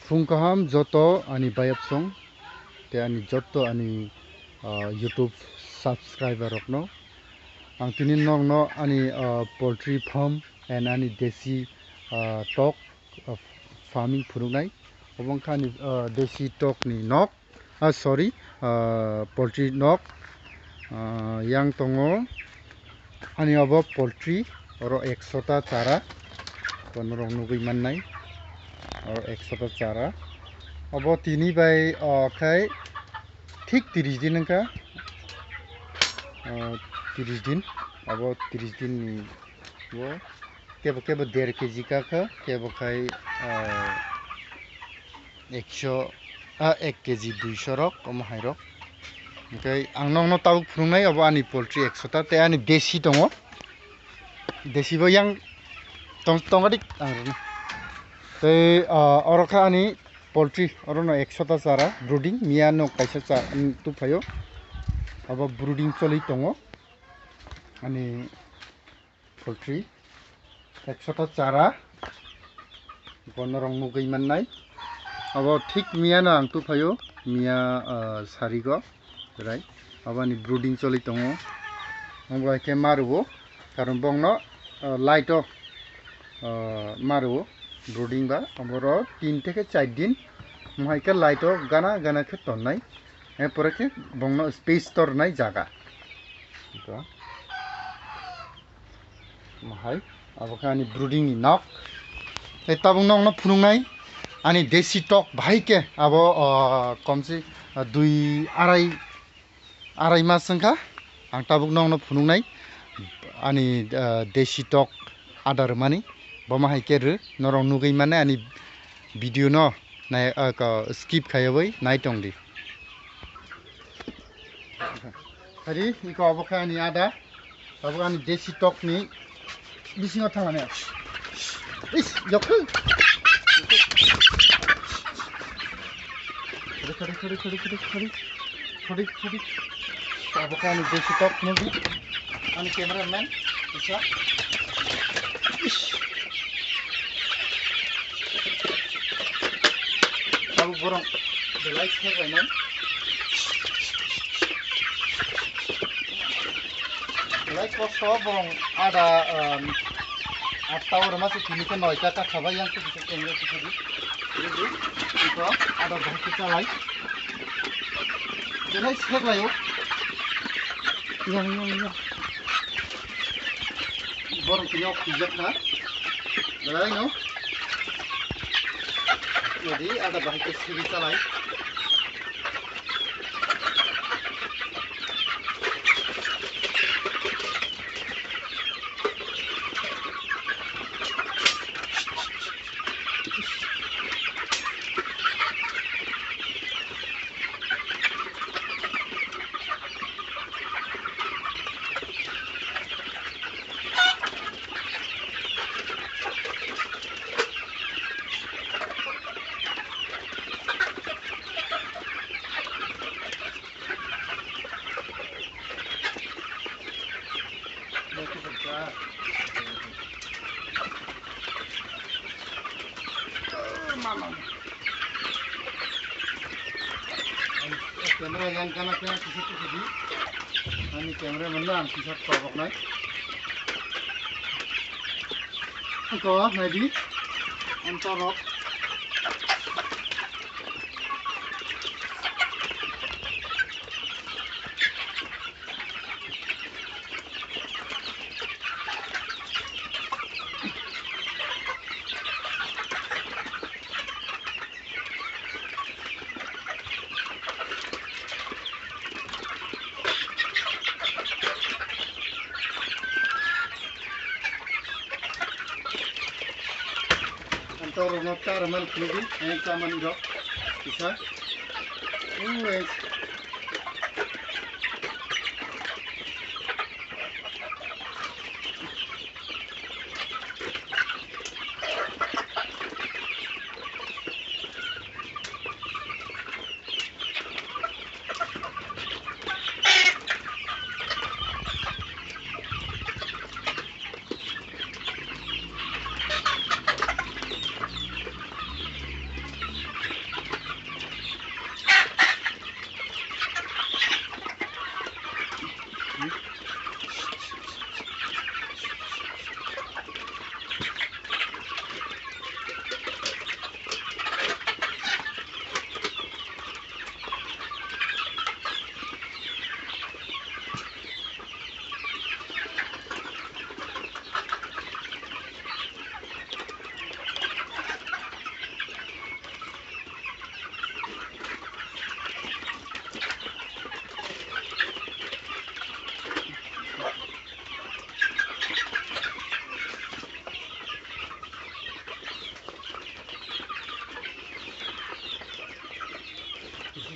Fungkaham joto ani bayap song te ani joto ani YouTube subscriber rokno ang tinin nong no ani poultry farm and ani desi tok farming phurungnai obong khani desi tok ni nok sorry poultry nok yang tongo ani abo poultry oro 100 ta chara konorong nugui mannai oro 100 ta chara abo tini bai khai ঠিক 30 दिन का 30 दिन अब 30 दिन वो केबो 1.5 केजी का केबो खाई 1 केजी 200 रक हम हाइरक ओमफ्राय आं नंनो ताबुक फुंनाय अब आनि पोल्ट्री 100 ता ते आनि देसी दङ देसिबो yang tongadi te orokha ani poultry orono 100 ta chara brooding miano kaisa cha tu phayo abo brooding choli tongo ani poultry 100 ta chara gonorong mugui mannai abo thik miano ang tu phayo mia sarigo rai abo ani brooding choli tongo abo ke marubo karon bongno light o marubo brooding ba aboro 3 থেকে 4 दिन महाइका लाइटो गाना गाना के तन्नाय एरपरे के बंगनो स्पेस तरनाय जागा तो महाइ अबखानि ब्रुडिंग नि नक ए ताबुं नंनो फुनुंनाय आनि देसी टक भाइ के अब कमसे 2-2.5 मास संखा आं ताबुं नंनो फुनुंनाय आनि देसी टक आदार मानि बमाहाय केरु नरं नुगै माने आनि भिडियो न नाय स्किप खायबै नायटंदि हरि इको अबखानि आदा अबखानि देसी टक नि बिसिङाव थांनानै इस यखु खड़ी अबखानि देसी टक नुगि आनि क्यामेरामैन इसा borong the lights have right now light ko so borong ada tower masih kini kan noita ka khaba yang tu bisa camera tu tadi itu ada bahasa kita light the lights have right yo borong kini ok kijak na dah no jadi ada bahasa kita lain kamera yang kanan kanan kisah tu tadi, ini kamera mana kisah kau nak? Kau Naidi, antar rok. Toro notar man klubi, yang taman dok, bisa.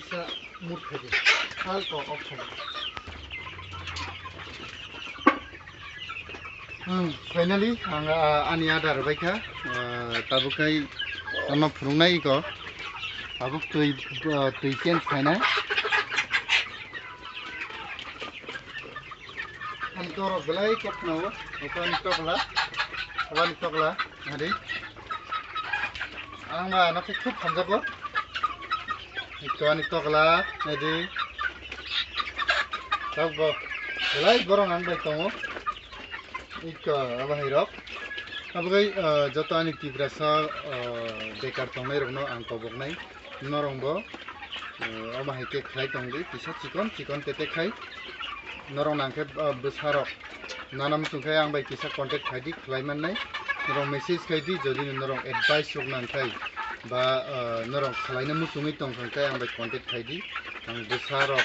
bisa mood khadi hal ko option finally ang ani adar baikha tabukai ama phurungnai ko abuk tui change khaina antoro belai kopno opan tokla hari angma nafi khub hamjabo ikani tokla Naidi tabbo belai borong ang bai tongo ikka abahirok abugai joto ani tibrasa bekar tongnai rokno ang koboknai norongbo abahike khlai tongdi pisa chikon tete khai norong nangke besarok nanam sungkai ang bai kisa contact khaidi khlai mannai norong message khaidi jodi norong advice rok nangkai ba norong khlaina musungui tongkhai ang bai contact khaidi ang besarok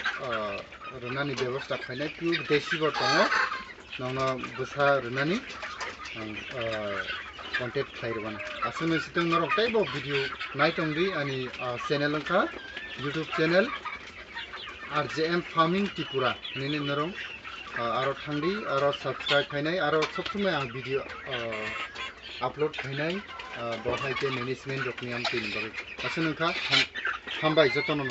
runani ব্যবস্থা khainai pure desi bo tongo nongno besa runani ang contact khairwan asune siteng norong taibo video naitongdi ani channel angka YouTube channel RJM Farming Tripura nini norong aro thangdi aro subscribe khainai aro sobsomai ang video upload khainai bohaite management rokni am tin bari asune kha hambai jotono